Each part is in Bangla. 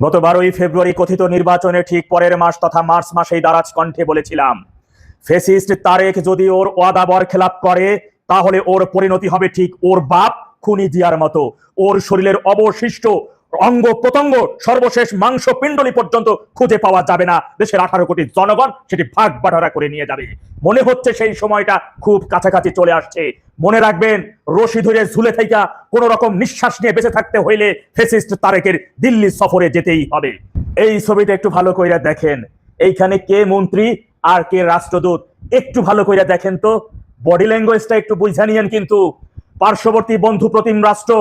গত 12ই ফেব্রুয়ারি কথিত নির্বাচনে ঠিক পরের মাস তথা মার্চ মাসেই দারাজ কণ্ঠে বলেছিলাম, ফেসিস্ট তারেক যদি ওর ওয়াদা বরখেলাপ করে তাহলে ওর পরিণতি হবে ঠিক ওর বাপ খুনি জিয়ার মতো। ওর শরীরের অবশিষ্ট অঙ্গ প্রত্যঙ্গ সর্বশেষ মাংস পিণ্ডলি পর্যন্ত খুঁজে পাওয়া যাবে না। দেশের 18 কোটি জনগণ সেটি ভাগ বাটোয়ারা করে নিয়ে যাবে। মনে হচ্ছে সেই সময়টা খুব কাছাকাছি চলে আসছে। মনে রাখবেন, রশি ধরে ঝুলে থাইকা কোন রকম নিঃশ্বাস নিয়ে বেঁচে থাকতে হইলে ফেসিস্ট তারেকের দিল্লি সফরে যেতেই হবে। এই ছবিটা একটু ভালো কইরা দেখেন, এইখানে কে মন্ত্রী আর কে রাষ্ট্রদূত একটু ভালো কইরা দেখেন তো। বডি ল্যাঙ্গুয়েজটা একটু বুঝা নিয়েন। কিন্তু পার্শ্ববর্তী বন্ধু প্রতিম রাষ্ট্র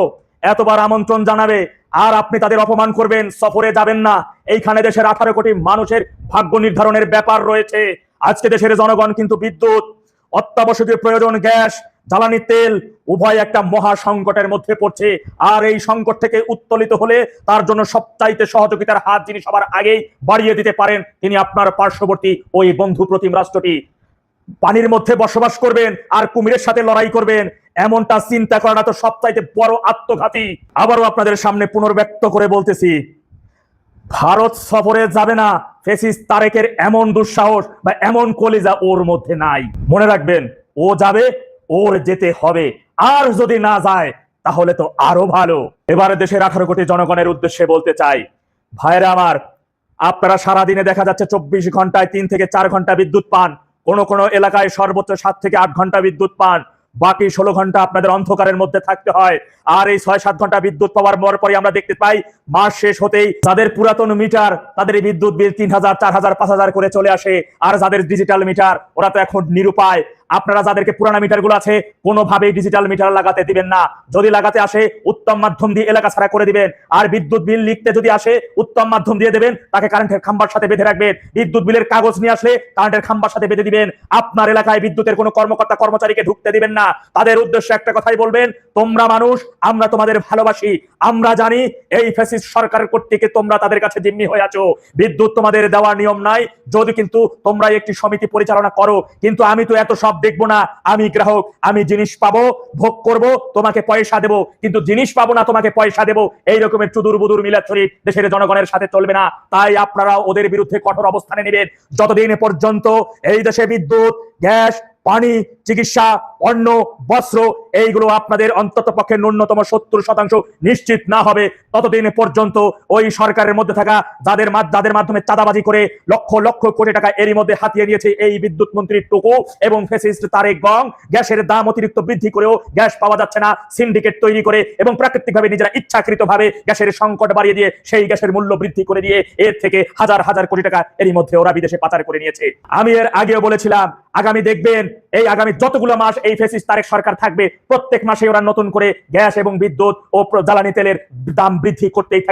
এতবার আমন্ত্রণ জানাবে আর আপনি তাদের অপমান করবেন, সফরে যাবেন না। এইখানে দেশের 18 কোটি মানুষের ভাগ্য নির্ধারণের ব্যাপার রয়েছে। আজকে দেশের জনগণ কিন্তু বিদ্যুৎ, অত্যাবশ্যকীয় প্রয়োজন গ্যাস, জ্বালানি তেল উভয় একটা মহা সংকটের মধ্যে পড়ছে। আর এই সংকট থেকে উত্তোলিত হলে তার জন্য সবচাইতে সহযোগিতার হাত যিনি সবার আগেই বাড়িয়ে দিতে পারেন তিনি আপনার পার্শ্ববর্তী ওই বন্ধু প্রতিম রাষ্ট্রটি। পানির মধ্যে বসবাস করবেন আর কুমিরের সাথে লড়াই করবেন, এমনটা চিন্তা করাটা তো সবচাইতে বড় আত্মঘাতী। আবারও আপনাদের সামনে পুনর্ব্যক্ত করে বলতেছি, ভারত সফরে যাবে না। ফেসিস্ট তারেকের এমন দুঃসাহস বা এমন কলিজা ওর মধ্যে নাই। মনে রাখবেন, ও যাবে, ওর যেতে হবে। আর যদি না যায় তাহলে তো আরো ভালো। এবারে দেশের 18 কোটি জনগণের উদ্দেশ্যে বলতে চাই, ভাইরা আমার, আপনারা সারাদিনে দেখা যাচ্ছে 24 ঘন্টায় 3 থেকে 4 ঘন্টা বিদ্যুৎ পান। কোন কোন এলাকায় সর্বোচ্চ 7 থেকে 8 ঘন্টা বিদ্যুৎ পান। বাকি 16 ঘন্টা আপনাদের অন্ধকারের মধ্যে থাকতে হয়। আর এই 6-7 ঘন্টা বিদ্যুৎ পাওয়ার পরে আমরা দেখতে পাই মাস শেষ হতেই যাদের পুরাতন মিটার তাদের বিদ্যুৎ বিল 3000, 4000, 5000 করে চলে আসে। আর যাদের ডিজিটাল মিটার ওরা তো এখন নিরুপায়। আপনারা যাদেরকে পুরানা মিটার গুলো আছে কোনোভাবেই ডিজিটাল মিটার লাগাতে দিবেন না। যদি লাগাতে আসে উত্তম মাধ্যম দিয়ে এলাকা ছাড়া করে দিবেন। আর বিদ্যুৎ বিল লিখতে যদি আসে উত্তম মাধ্যম দিয়ে দেবেন, তাকে কারেন্টের খাম্বার সাথে বেঁধে রাখবেন। বিদ্যুৎ বিলের কাগজ নিয়ে আসলে কারেন্টের খাম্বার সাথে বেঁধে দিবেন। আপনার এলাকায় বিদ্যুতের কোনো কর্মকর্তা কর্মচারীকে ঢুকতে দিবেন না। তাদের উদ্দেশ্যে একটা কথাই বলবেন, তোমরা মানুষ, আমরা তোমাদের ভালোবাসি। আমরা জানি এই ফ্যাসিস্ট সরকারের কর্তৃক তোমরা তাদের কাছে জিম্মি হয়ে আছো। বিদ্যুৎ তোমাদের দেওয়ার নিয়ম নাই, যদি কিন্তু তোমরা একটি সমিতি পরিচালনা করো। কিন্তু আমি তো এত সব দেখবো না। আমি গ্রাহক, আমি জিনিস পাবো, ভোগ করব, তোমাকে পয়সা দেবো। কিন্তু জিনিস পাবো না, তোমাকে পয়সা দেবো, এই রকমের চুদুর বুদুর মিলাচ্ছরি দেশের জনগণের সাথে চলবে না। তাই আপনারা ওদের বিরুদ্ধে কঠোর অবস্থানে নেবেন। যতদিন পর্যন্ত এই দেশে বিদ্যুৎ, গ্যাস, পানি, চিকিৎসা, অন্ন, বস্ত্র এইগুলো আপনাদের অন্তত পক্ষে ন্যূনতম 70% নিশ্চিত না হবে, ততদিন পর্যন্ত ওই সরকারের মধ্যে থাকা যাদের মাধ্যমে চাঁদাবাজি করে লক্ষ লক্ষ কোটি টাকা এরই মধ্যে হাতিয়ে নিয়েছে এই বিদ্যুৎ মন্ত্রী টুকু এবং ফ্যাসিস্ট তারেক গং, গ্যাসের দাম অতিরিক্ত বৃদ্ধি করেও গ্যাস পাওয়া যাচ্ছে না, সিন্ডিকেট তৈরি করে এবং প্রাকৃতিকভাবে নিজেরা ইচ্ছাকৃতভাবে গ্যাসের সংকট বাড়িয়ে দিয়ে সেই গ্যাসের মূল্য বৃদ্ধি করে দিয়ে এর থেকে হাজার হাজার কোটি টাকা এরই মধ্যে ওরা বিদেশে পাচার করে নিয়েছে। আমি এর আগেও বলেছিলাম, আগামী দেখবেন এই আগামী যতগুলো মাস এই ফ্যাসিস্ট তারেক সরকার থাকবে প্রত্যেক মাসে ওরা নতুন করে গ্যাস এবং বিদ্যুৎ ও জ্বালানি তেলের দাম বৃদ্ধি করতেই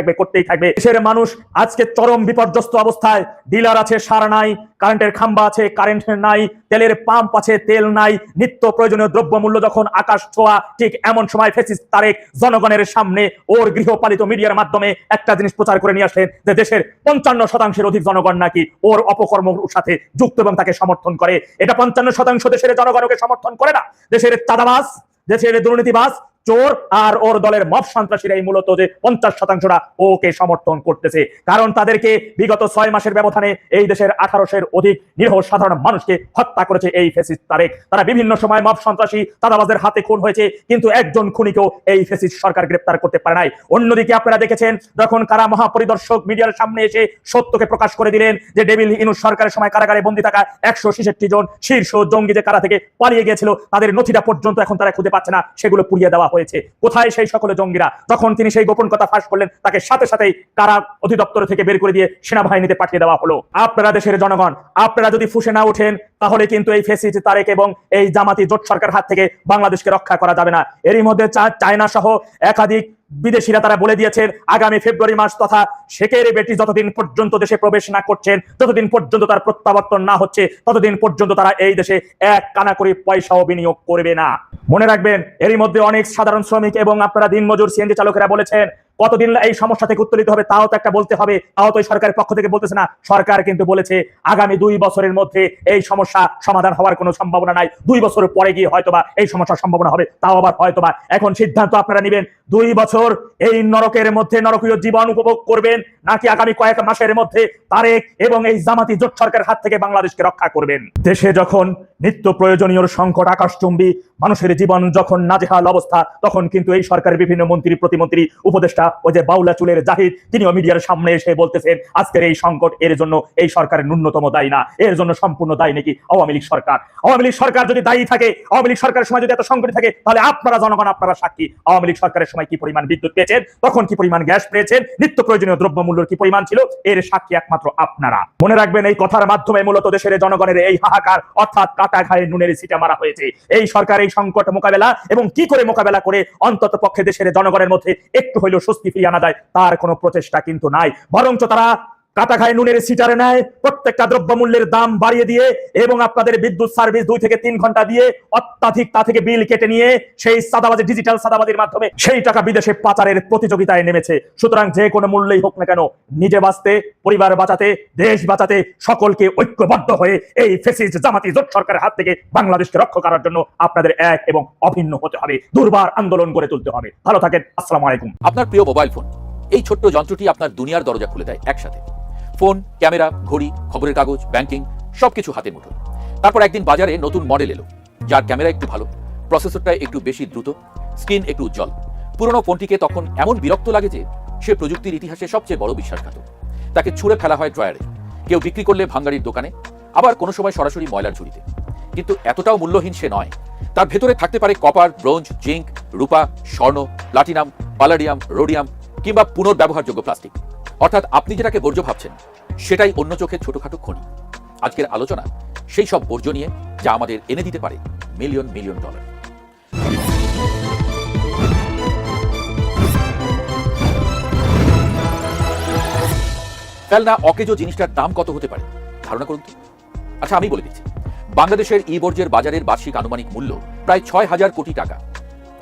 থাকবে। দেশের মানুষ আজকে চরম বিপর্যস্ত অবস্থায়। ডিলার আছে, সার নাই, কারেন্টের খাম্বা আছে, কারেন্ট নাই, তেলের পাম্প আছে, তেল নাই। নিত্য প্রয়োজনীয় দ্রব্য মূল্য যখন আকাশ ছোঁয়া, ঠিক এমন সময় ফ্যাসিস্ট তারেক জনগণের সামনে ওর গৃহপালিত মিডিয়ার মাধ্যমে একটা জিনিস প্রচার করে নিয়ে আসেন যে দেশের 55% অধিক জনগণ নাকি ওর অপকর্মের সাথে যুক্ত এবং তাকে সমর্থন করে। এটা 55% দেশের জনগণকে সমর্থন করে না। দেশের চাঁদাবাজ, দেশের দুর্নীতিবাজ, চোর আর ওর দলের মব সন্ত্রাসীরাই মূলত যে 50%টা ওকে সমর্থন করতেছে। কারণ তাদেরকে বিগত 6 মাসের ব্যবধানে এই দেশের 1800-এর অধিক নিরীহ সাধারণ মানুষকে হত্যা করেছে এই ফ্যাসিস্ট তারেক। তারা বিভিন্ন সময় মব সন্ত্রাসী চাঁদাবাজদের হাতে খুন হয়েছে, কিন্তু একজন খুনিকেও এই ফ্যাসিস্ট সরকার গ্রেপ্তার করতে পারে নাই। অন্যদিকে আপনারা দেখেছেন যখন কারা মহাপরিদর্শক মিডিয়ার সামনে এসে সত্যকে প্রকাশ করে দিলেন যে ডেভিল ইনুস সরকারের সময় কারাগারে বন্দী থাকা 166 জন শীর্ষ জঙ্গি যে কারা থেকে পালিয়ে গিয়েছিল তাদের নথিটা পর্যন্ত এখন তারা খুঁজে পাচ্ছে না, সেগুলো পুড়িয়ে দেওয়া হয়েছে। কোথায় সেই সকল জঙ্গিরা? যখন তিনি সেই গোপন কথা ফাঁস করলেন তাকে সাথে সাথেই কারা অধিদপ্তর থেকে বের করে দিয়ে সেনাবাহিনীতে পাঠিয়ে দেওয়া হলো। আপনারা দেশের জনগণ, আপনারা যদি ফুসে না ওঠেন তাহলে কিন্তু এই ফ্যাসিস্ট তারেক এবং এই জামাতি জোট সরকার হাত থেকে বাংলাদেশকে রক্ষা করা যাবে না। এরই মধ্যে চায়না সহ একাধিক বিদেশিরা তারা বলে দিয়েছেন আগামী ফেব্রুয়ারি মাস তথা শেখের বেটি যতদিন পর্যন্ত দেশে প্রবেশ না করছেন, যতদিন পর্যন্ত তার প্রত্যাবর্তন না হচ্ছে, ততদিন পর্যন্ত তারা এই দেশে এক কানা করে পয়সাও বিনিয়োগ করবে না। মনে রাখবেন, এরই মধ্যে অনেক সাধারণ শ্রমিক এবং আপনারা দিনমজুর সিএনজি চালকেরা বলেছেন কতদিন এই সমস্যা থেকে উত্তোলিত হবে তাও তো একটা বলতে হবে, তাও তো সরকারের পক্ষ থেকে বলতেছে না। সরকার কিন্তু বলেছে আগামী 2 বছরের মধ্যে এই সমস্যা সমাধান হওয়ার কোনো সম্ভাবনা নাই, 2 বছর পরে গিয়ে হয়তোবা এই সমস্যার সম্ভাবনা হবে, তাও আবার হয়তোবা। এখন সিদ্ধান্ত আপনারা নেবেন, 2 বছর এই নরকের মধ্যে নরকীয় জীবন উপভোগ করবেন, নাকি আগামী কয়েক মাসের মধ্যে তারেক এবং এই জামাতি জোট সরকারের হাত থেকে বাংলাদেশকে রক্ষা করবেন। দেশে যখন নিত্য প্রয়োজনীয় সংকট আকাশচুম্বী, মানুষের জীবন যখন নাজেহাল অবস্থা, তখন কিন্তু এই সরকারের বিভিন্ন মন্ত্রী প্রতিমন্ত্রী উপদেষ্টা, ওই যে বাউলা চুলের জাহিদ, তিনিও মিডিয়ার সামনে এসে বলতেছেন আজকের এই সংকট এর জন্য এই সরকারের ন্যূনতম দায়ী না, এর জন্য সম্পূর্ণ দায়ী নাকি আওয়ামী লীগ সরকার। আওয়ামী লীগ সরকার যদি দায়ী থাকে, আওয়ামী লীগ সরকারের সময় যদি এত সংকট থাকে, তাহলে আপনারা জনগণ আপনারা সাক্ষী। আওয়ামী লীগ সরকারের সময় কি পরিমাণ বিদ্যুৎ পেয়েছেন, তখন কি পরিমাণ গ্যাস পেয়েছেন, নিত্য প্রয়োজনীয় দ্রব্যমূল্যের কি পরিমাণ ছিল, এর সাক্ষী একমাত্র আপনারা। মনে রাখবেন, এই কথার মাধ্যমে মূলত দেশের জনগণের এই হাহাকার অর্থাৎ কাটা ঘায়ে নুনের ছিটা মারা হয়েছে। এই সরকার এই সংকট মোকাবেলা এবং কি করে মোকাবেলা করে অন্তত পক্ষে দেশের জনগণের মধ্যে একটু হইলেও স্বস্তি ফিরিয়ে আনা যায়, তার কোনো প্রচেষ্টা কিন্তু নাই। বরঞ্চ তারা কাটা খায় নুনের সিটারে নেয়, প্রত্যেকটা দ্রব্যমূল্যের দাম বাড়িয়ে দিয়ে এবং আপনাদের বিদ্যুৎ সার্ভিস 2 থেকে 3 ঘন্টা দিয়ে অত্যাধিক তা থেকে বিল কেটে নিয়ে সেই সাদাবাজি, ডিজিটাল সাদাবাজির মাধ্যমে সেই টাকা বিদেশে পাচারের প্রতিযোগিতায় নেমেছে। সুতরাং যে কোনো মূল্যেই হোক না কেন, নিজে বাঁচতে, পরিবার বাঁচাতে, দেশ বাঁচাতে সকলকে ঐক্যবদ্ধ হয়ে এই ফ্যাসিস্ট জামাতি জোট সরকারের হাত থেকে বাংলাদেশকে রক্ষা করার জন্য আপনাদের এক এবং অভিন্ন হতে হবে, দুর্বার আন্দোলন করে তুলতে হবে। ভালো থাকেন, আসসালামু আলাইকুম। আপনার প্রিয় মোবাইল ফোন, এই ছোট্ট যন্ত্রটি আপনার দুনিয়ার দরজা খুলে দেয় একসাথে। ফোন, ক্যামেরা, ঘড়ি, খবরের কাগজ, ব্যাংকিং সবকিছু হাতের মুঠোয়। তারপর একদিন বাজারে নতুন মডেল এলো, যার ক্যামেরা একটু ভালো, প্রসেসরটা একটু বেশি দ্রুত, স্ক্রিন একটু উজ্জ্বল। পুরনো ফোনটিকে তখন এমন বিরক্ত লাগে যে সে প্রযুক্তির ইতিহাসে সবচেয়ে বড় বিশ্বাসঘাতক। তাকে ছুঁড়ে ফেলা হয় ড্রয়ারে, কেউ বিক্রি করলে ভাঙ্গারির দোকানে, আবার কোনো সময় সরাসরি ময়লার ঝুড়িতে। কিন্তু এতটাও মূল্যহীন সে নয়। তার ভেতরে থাকতে পারে কপার, ব্রোঞ্জ, জিঙ্ক, রূপা, স্বর্ণ, প্লাটিনাম, পালাডিয়াম, রোডিয়াম কিংবা পুনর্ব্যবহারযোগ্য প্লাস্টিক। অর্থাৎ আপনি যেটাকে বর্জ্য ভাবছেন, সেটাই অন্য চোখে ছোটখাটো খনি। আজকের আলোচনা সেই সব বর্জ্য নিয়ে, যা আমাদের এনে দিতে পারে মিলিয়ন মিলিয়ন ডলার। ফেলনা অকেজো জিনিসটার দাম কত হতে পারে ধারণা করুন তো। আচ্ছা, আমি বলে দিচ্ছি, বাংলাদেশের ই বর্জ্যের বাজারের বার্ষিক আনুমানিক মূল্য প্রায় 6,000 কোটি টাকা।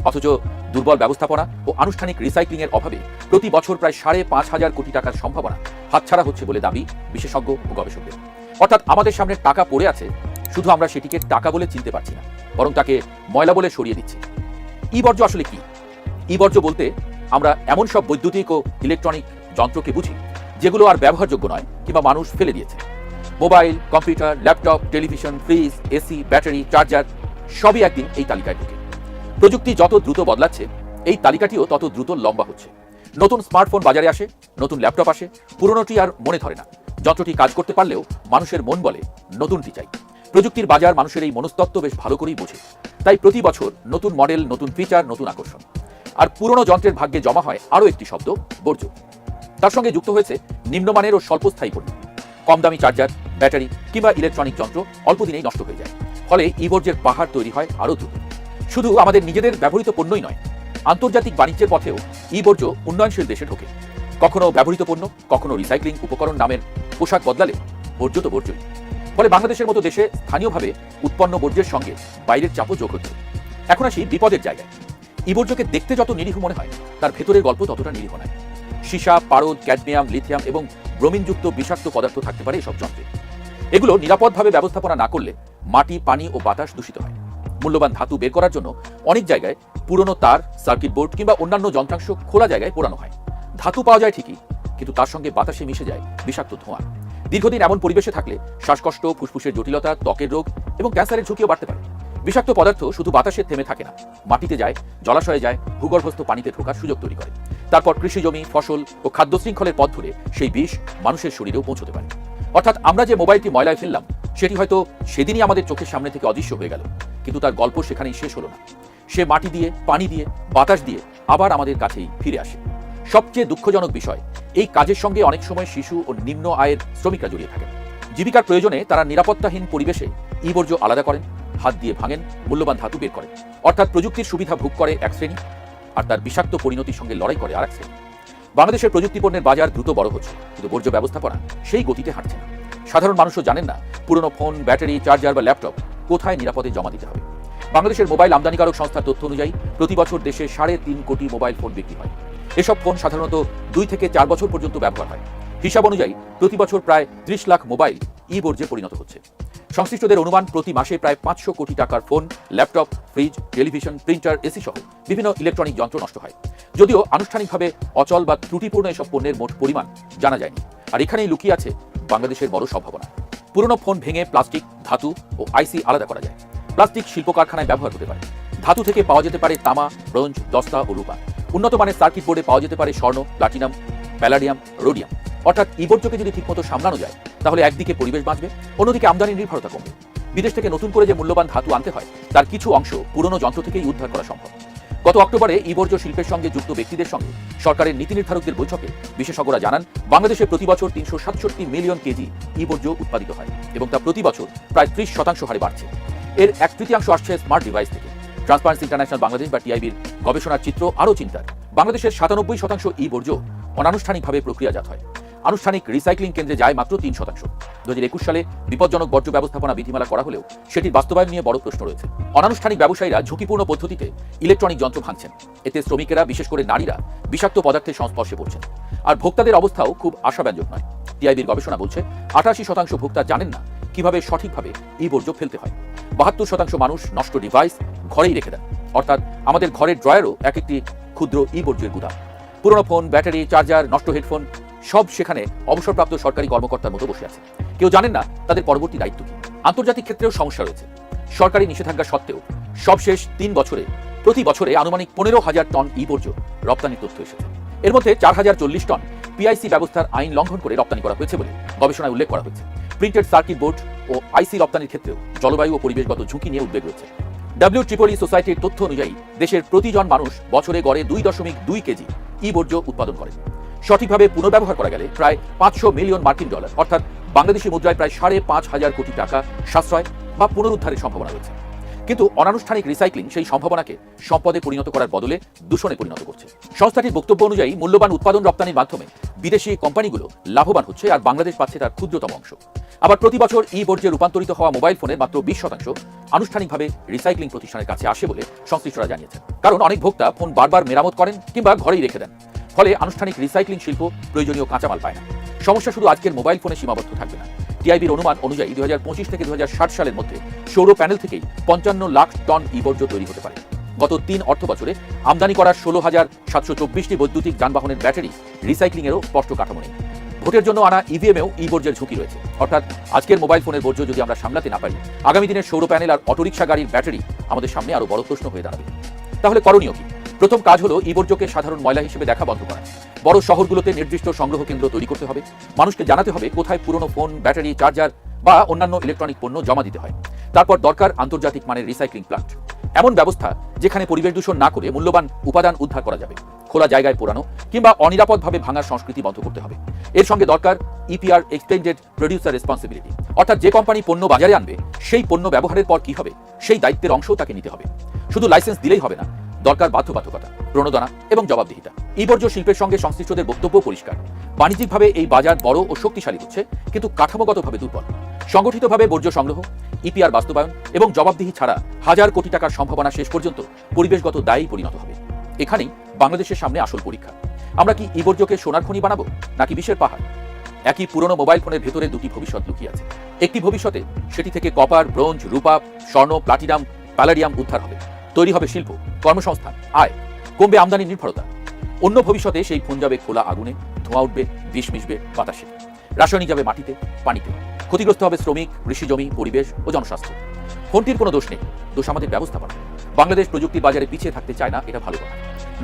অথচ দুর্বল ব্যবস্থাপনা ও আনুষ্ঠানিক রিসাইক্লিং এর অভাবে প্রতি বছর প্রায় 5,500 কোটি টাকার সম্ভাবনা হাতছাড়া হচ্ছে বলে দাবি বিশেষজ্ঞ ও গবেষকদের। অর্থাৎ আমাদের সামনে টাকা পড়ে আছে, শুধু আমরা সেটিকে টাকা বলে চিনতে পারছি না, বরং তাকে ময়লা বলে সরিয়ে দিচ্ছি। ই বর্জ্য আসলে কি? ই বর্জ্য বলতে আমরা এমন সব বৈদ্যুতিক ও ইলেকট্রনিক যন্ত্রকে বুঝি যেগুলো আর ব্যবহারযোগ্য নয় কিংবা মানুষ ফেলে দিয়েছে। Mobile, computer, laptop, television, fridge, AC, battery, charger সবই একদিন এই তালিকায় ঢুকে। প্রযুক্তি যত দ্রুত বদলাচ্ছে, এই তালিকাটিও তত দ্রুত লম্বা হচ্ছে। নতুন স্মার্টফোন বাজারে আসে, নতুন ল্যাপটপ আসে, পুরনোটি আর মনে ধরে না। যন্ত্রটি কাজ করতে পারলেও মানুষের মন বলে নতুনটি চাই। প্রযুক্তির বাজার মানুষের এই মনস্তত্ত্ব বেশ ভালো করেই বোঝে। তাই প্রতি বছর নতুন মডেল, নতুন ফিচার, নতুন আকর্ষণ। আর পুরনো যন্ত্রের ভাগ্যে জমা হয় আরও একটি শব্দ, বর্জ্য। তার সঙ্গে যুক্ত হয়েছে নিম্নমানের ও স্বল্পস্থায়ী পণ্য, কম দামি চার্জার, ব্যাটারি কিংবা ইলেকট্রনিক যন্ত্র অল্প দিনেই নষ্ট হয়ে যায়। ফলে ই বর্জ্যের পাহাড় তৈরি হয় আরও দ্রুত। শুধু আমাদের নিজেদের ব্যবহৃত পণ্যই নয়, আন্তর্জাতিক বাণিজ্যের পথেও ই বর্জ্য উন্নয়নশীল দেশে ঢোকে। কখনো ব্যবহৃত পণ্য, কখনো রিসাইক্লিং উপকরণ নামের পোশাক বদলালে বর্জ্য তো বর্জ্যই। ফলে বাংলাদেশের মতো দেশে স্থানীয়ভাবে উৎপন্ন বর্জ্যের সঙ্গে বাইরের চাপও যোগ হচ্ছে। এখন আসি বিপদের জায়গায়। ই বর্জ্যকে দেখতে যত নিরীহ মনে হয়, তার ভেতরের গল্প ততটা নিরীহ নয়। সীসা, পারদ, ক্যাডমিয়াম, লিথিয়াম এবং ব্রোমিনযুক্ত বিষাক্ত পদার্থ থাকতে পারে এসব যন্ত্রে। এগুলো নিরাপদভাবে ব্যবস্থাপনা না করলে মাটি, পানি ও বাতাস দূষিত হয়। মূল্যবান ধাতু বের করার জন্য অনেক জায়গায় পুরনো তার, সার্কিট বোর্ড কিংবা অন্যান্য যন্ত্রাংশ খোলা জায়গায় পোড়ানো হয়। ধাতু পাওয়া যায় ঠিকই, কিন্তু তার সঙ্গে বাতাসে মিশে যায় বিষাক্ত ধোঁয়া। দীর্ঘদিন এমন পরিবেশে থাকলে শ্বাসকষ্ট, ফুসফুসের জটিলতা, ত্বকের রোগ এবং ক্যান্সারের ঝুঁকিও বাড়তে পারে। বিষাক্ত পদার্থ শুধু বাতাসে থেমে থাকে না, মাটিতে যায়, জলাশয়ে যায়, ভূগর্ভস্থ পানিতে ঢোকার সুযোগ তৈরি করে। তারপর কৃষিজমি, ফসল ও খাদ্য শৃঙ্খলের পথ ধরে সেই বিষ মানুষের শরীরেও পৌঁছতে পারে। অর্থাৎ আমরা যে মোবাইলটি ময়লায় ফেললাম, সেটি হয়তো সেদিনই আমাদের চোখের সামনে থেকে অদৃশ্য হয়ে গেল, কিন্তু তার গল্প সেখানেই শেষ হলো না। সে মাটি দিয়ে, পানি দিয়ে, বাতাস দিয়ে আবার আমাদের কাছেই ফিরে আসে। সবচেয়ে দুঃখজনক বিষয়, এই কাজের সঙ্গে অনেক সময় শিশু ও নিম্ন আয়ের শ্রমিকরা জড়িয়ে থাকেন। জীবিকার প্রয়োজনে তারা নিরাপত্তাহীন পরিবেশে ই বর্জ্য আলাদা করেন, হাত দিয়ে ভাঙেন, মূল্যবান ধাতু বের করেন। অর্থাৎ প্রযুক্তির সুবিধা ভোগ করে এক শ্রেণী, আর তার বিষাক্ত পরিণতির সঙ্গে লড়াই করে আর এক শ্রেণী। বাংলাদেশের প্রযুক্তি পণ্যের বাজার দ্রুত বড় হচ্ছে, কিন্তু বর্জ্য ব্যবস্থাপনা সেই গতিতে হাঁটছে না। সাধারণ মানুষও জানেন না পুরনো ফোন, ব্যাটারি, চার্জার বা ল্যাপটপ কোথায় নিরাপদে জমা দিতে হবে। বাংলাদেশের মোবাইল আমদানিকারক সংস্থার তথ্য অনুযায়ী প্রতি বছর দেশে 3.5 কোটি মোবাইল ফোন বিক্রি হয়। এসব ফোন সাধারণত 2 থেকে 4 বছর পর্যন্ত ব্যবহার হয়। হিসাব অনুযায়ী প্রতি বছর প্রায় 30 লাখ মোবাইল ই বর্জ্যে পরিণত হচ্ছে। সংশ্লিষ্টদের অনুমান প্রতি মাসে প্রায় 500 কোটি টাকার phone, laptop, fridge, television, printer, AC সহ বিভিন্ন ইলেকট্রনিক যন্ত্র নষ্ট হয়। যদিও আনুষ্ঠানিকভাবে অচল বা ত্রুটিপূর্ণ এসব পণ্যের মোট পরিমাণ জানা যায়নি। আর এখানেই লুকিয়ে আছে বাংলাদেশের বড় সম্ভাবনা। পুরনো ফোন ভেঙে প্লাস্টিক, ধাতু ও আইসি আলাদা করা যায়। প্লাস্টিক শিল্প কারখানায় ব্যবহার হতে পারে। ধাতু থেকে পাওয়া যেতে পারে তামা, ব্রোঞ্জ, দস্তা ও রূপা। উন্নত মানের সার্কিট বোর্ডে পাওয়া যেতে পারে স্বর্ণ, প্লাটিনাম, প্যালাডিয়াম, রোডিয়াম। অর্থাৎ ই বর্জ্যকে যদি ঠিকমতো সামলানো যায় তাহলে একদিকে পরিবেশ বাঁচবে, অন্যদিকে আমদানি নির্ভরতা কমবে। বিদেশ থেকে নতুন করে যে মূল্যবান ধাতু আনতে হয় তার কিছু অংশ পুরনো যন্ত্র থেকেই উদ্ধার করা সম্ভব। গত অক্টোবরে ই বর্জ্য শিল্পের সঙ্গে যুক্ত ব্যক্তিদের সঙ্গে সরকারের নীতি নির্ধারকদের বৈঠকে বিশেষজ্ঞরা জানান, বাংলাদেশে প্রতি বছর 367 মিলিয়ন কেজি ই বর্জ্য উৎপাদিত হয় এবং তা প্রতি বছর প্রায় 30% হারে বাড়ছে। এর 1/3 আসছে স্মার্ট ডিভাইস থেকে। ট্রান্সপারেন্সি ইন্টারন্যাশনাল বাংলাদেশ বা টিআইবির গবেষণার চিত্র আরও চিন্তার। বাংলাদেশের 97% ই বর্জ্য অনানুষ্ঠানিকভাবে প্রক্রিয়াজাত হয়। আনুষ্ঠানিক রিসাইক্লিং কেন্দ্রে যায় মাত্র 3%। 2021 সালে বিপজ্জনক বর্জ্য ব্যবস্থাপনা বিধিমালা করা হলেও সেটির বাস্তবায়ন নিয়ে বড় প্রশ্ন রয়েছে। অনানুষ্ঠানিক ব্যবসায়ীরা ঝুঁকিপূর্ণ পদ্ধতিতে ইলেকট্রনিক যন্ত্র ভাঙছেন। এতে শ্রমিকেরা, বিশেষ করে নারীরা, বিষাক্ত পদার্থের সংস্পর্শে পড়ছেন। আর ভোক্তাদের অবস্থাও খুব আশাব্যঞ্জক নয়। টিআইবির গবেষণা বলছে 88% ভোক্তা জানেন না কিভাবে সঠিকভাবে ই বর্জ্য ফেলতে হয়। 72% মানুষ নষ্ট ডিভাইস ঘরেই রেখে দেন। অর্থাৎ আমাদের ঘরের ড্রয়ারও এক একটি ক্ষুদ্র ই বর্জ্যের গুদাম। পুরনো ফোন, ব্যাটারি, চার্জার, নষ্ট হেডফোন সব সেখানে অবসরপ্রাপ্ত সরকারি কর্মকর্তার মতো বসে আছে। কেউ জানেন না তাদের পরবর্তী দায়িত্ব কি। আন্তর্জাতিক ক্ষেত্রেও সমস্যা রয়েছে। সরকারি নিষেধাজ্ঞা সত্ত্বেও সবশেষ 3 বছরে প্রতি বছরে আনুমানিক 15,000 টন ই বর্জ্য রপ্তানির তথ্য এসেছে। এর মধ্যে 4,040 টন পিআইসি ব্যবস্থার আইন লঙ্ঘন করে রপ্তানি করা হয়েছে বলে গবেষণায় উল্লেখ করা হয়েছে। প্রিন্টেড সার্কিট বোর্ড ও আইসি রপ্তানির ক্ষেত্রেও জলবায়ু ও পরিবেশগত ঝুঁকি নিয়ে উদ্বেগ রয়েছে। WEEE সোসাইটির তথ্য অনুযায়ী দেশের প্রতিজন মানুষ বছরে গড়ে 2.2 কেজি ই বর্জ্য উৎপাদন করে। সঠিকভাবে পুনর্ব্যবহার করা গেলে প্রায় 500 মিলিয়ন মার্কিন ডলার অর্থাৎ বাংলাদেশি মুদ্রায় প্রায় 5,500 কোটি টাকা সাশ্রয় বা পুনরুদ্ধারের সম্ভাবনা রয়েছে। কিন্তু অনানুষ্ঠানিক রিসাইক্লিং সেই সম্ভাবনাকে সম্পদে পরিণত করার বদলে দূষণে পরিণত করছে। সংস্থাটির বক্তব্য অনুযায়ী মূল্যবান উৎপাদন রপ্তানির মাধ্যমে বিদেশি কোম্পানিগুলো লাভবান হচ্ছে আর বাংলাদেশ পাচ্ছে তার ক্ষুদ্রতম অংশ। আবার প্রতি বছর ই বর্জ্যে রূপান্তরিত হওয়া মোবাইল ফোনের মাত্র 20% আনুষ্ঠানিকভাবে রিসাইক্লিং প্রতিষ্ঠানের কাছে আসে বলে সংশ্লিষ্টরা জানিয়েছেন। কারণ অনেক ভোক্তা ফোন বারবার মেরামত করেন কিংবা ঘরেই রেখে দেন। ফলে আনুষ্ঠানিক রিসাইক্লিং শিল্প প্রয়োজনীয় কাঁচামাল পায় না। সমস্যা শুধু আজকের মোবাইল ফোনে সীমাবদ্ধ থাকবে না। টিআইবির অনুমান অনুযায়ী 2025 থেকে 2060 সালের মধ্যে সৌর প্যানেল থেকেই 55 লাখ টন ই বর্জ্য তৈরি হতে পারে। গত 3 অর্থ বছরে আমদানি করা 16,724টি বৈদ্যুতিক যানবাহনের ব্যাটারি রিসাইক্লিংয়েরও স্পষ্ট কাঠামো নেই। ভোটের জন্য আনা ইভিএমেও ই বর্জ্যের ঝুঁকি রয়েছে। অর্থাৎ আজকের মোবাইল ফোনের বর্জ্য যদি আমরা সামলাতে না পারি, আগামী দিনের সৌর প্যানেল আর অটোরিকশা গাড়ির ব্যাটারি আমাদের সামনে আরো বড় প্রশ্ন হয়ে দাঁড়াবে। তাহলে করণীয় কি? প্রথম কাজ হলো ই বর্জ্যকে সাধারণ ময়লা হিসেবে দেখা বন্ধ করা। বড় শহরগুলোতে নির্দিষ্ট সংগ্রহ কেন্দ্র তৈরি করতে হবে। মানুষকে জানাতে হবে কোথায় পুরনো ফোন, ব্যাটারি, চার্জার বা অন্যান্য ইলেকট্রনিক পণ্য জমা দিতে হয়। তারপর দরকার আন্তর্জাতিক মানের রিসাইক্লিং প্লান্ট। এমন ব্যবস্থা যেখানে পরিবেশ দূষণ না করে মূল্যবান উপাদান উদ্ধার করা যাবে। খোলা জায়গায় পোড়ানো কিংবা অনিরাপদভাবে ভাঙার সংস্কৃতি বন্ধ করতে হবে। এর সঙ্গে দরকার ইপিআর, এক্সটেন্ডেড প্রডিউসার রেসপন্সিবিলিটি। অর্থাৎ যে কোম্পানি পণ্য বাজারে আনবে সেই পণ্য ব্যবহারের পর কি হবে সেই দায়িত্বের অংশও তাকে নিতে হবে। শুধু লাইসেন্স দিলেই হবে না, দরকার বাধ্যবাধকতা, প্রণোদনা এবং জবাবদিহিতা। ই বর্জ্য শিল্পের সঙ্গে সংশ্লিষ্টদের বক্তব্য পরিষ্কার। বাণিজ্যিকভাবে এই বাজার বড় ও শক্তিশালী হচ্ছে, কিন্তু কাঠামোগতভাবে দুর্বল। সংগঠিতভাবে বর্জ্য সংগ্রহ, ইপিআর বাস্তবায়ন এবং জবাবদিহি ছাড়া হাজার কোটি টাকার সম্ভাবনা শেষ পর্যন্ত পরিবেশগত দায়ী পরিণত হবে। এখানেই বাংলাদেশের সামনে আসল পরীক্ষা। আমরা কি ই বর্জ্যকে সোনার খনি বানাবো নাকি বিষের পাহাড়? একই পুরনো মোবাইল ফোনের ভেতরে দুটি ভবিষ্যৎ লুকিয়ে আছে। একটি ভবিষ্যতে সেটি থেকে কপার, ব্রোঞ্জ, রূপা, স্বর্ণ, প্লাটিনাম, প্যালাডিয়াম উদ্ধার হবে। তৈরি হবে শিল্প, কর্মসংস্থান, আয়, কমবে আমদানি নির্ভরতা। অন্য ভবিষ্যতে সেই ফোন যাবে খোলা আগুনে, ধোঁয়া উঠবে, বিষ মিশবে বাতাসে, রাসায়নিক যাবে মাটিতে, পানিতে। ক্ষতিগ্রস্ত হবে শ্রমিক, কৃষিজমি, পরিবেশ ও জনস্বাস্থ্য। ফোনটির কোনো দোষ নেই, দোষ আমাদের ব্যবস্থাপনা। বাংলাদেশ প্রযুক্তির বাজারে পিছিয়ে থাকতে চায় না, এটা ভালো কথা।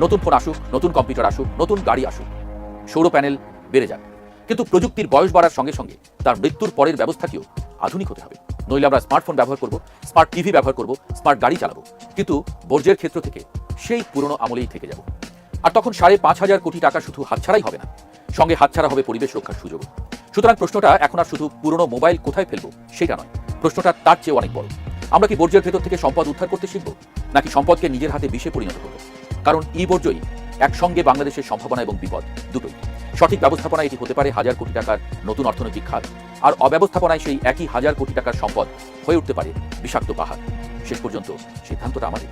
নতুন ফোন আসুক, নতুন কম্পিউটার আসুক, নতুন গাড়ি আসুক, সৌর প্যানেল বেড়ে যাক, কিন্তু প্রযুক্তির বয়স বাড়ার সঙ্গে সঙ্গে তার মৃত্যুর পরের ব্যবস্থাকেও আধুনিক হতে হবে। নইলে আমরা স্মার্টফোন ব্যবহার করব, স্মার্ট টিভি ব্যবহার করব, স্মার্ট গাড়ি চালাবো, কিন্তু বর্জ্যের ক্ষেত্র থেকে সেই পুরনো আমলেই থেকে যাব। আর তখন 5,500 কোটি টাকা শুধু হাতছাড়াই হবে না, সঙ্গে হাতছাড়া হবে পরিবেশ রক্ষার সুযোগ। সুতরাং প্রশ্নটা এখন আর শুধু পুরনো মোবাইল কোথায় ফেলবো সেটা নয়, প্রশ্নটা তার চেয়ে অনেক বড়। আমরা কি বর্জ্যের ভেতর থেকে সম্পদ উদ্ধার করতে শিখবো, নাকি সম্পদকে নিজের হাতে বিষে পরিণত করবো? কারণ ই বর্জ্যই একসঙ্গে বাংলাদেশের সম্ভাবনা এবং বিপদ দুটোই। সঠিক ব্যবস্থাপনায় এটি হতে পারে হাজার কোটি টাকার নতুন অর্থনৈতিক খাত, আর অব্যবস্থাপনায় সেই একই হাজার কোটি টাকার সম্পদ হয়ে উঠতে পারে বিষাক্ত পাহাড়। শেষ পর্যন্ত সিদ্ধান্তটা আমাদের।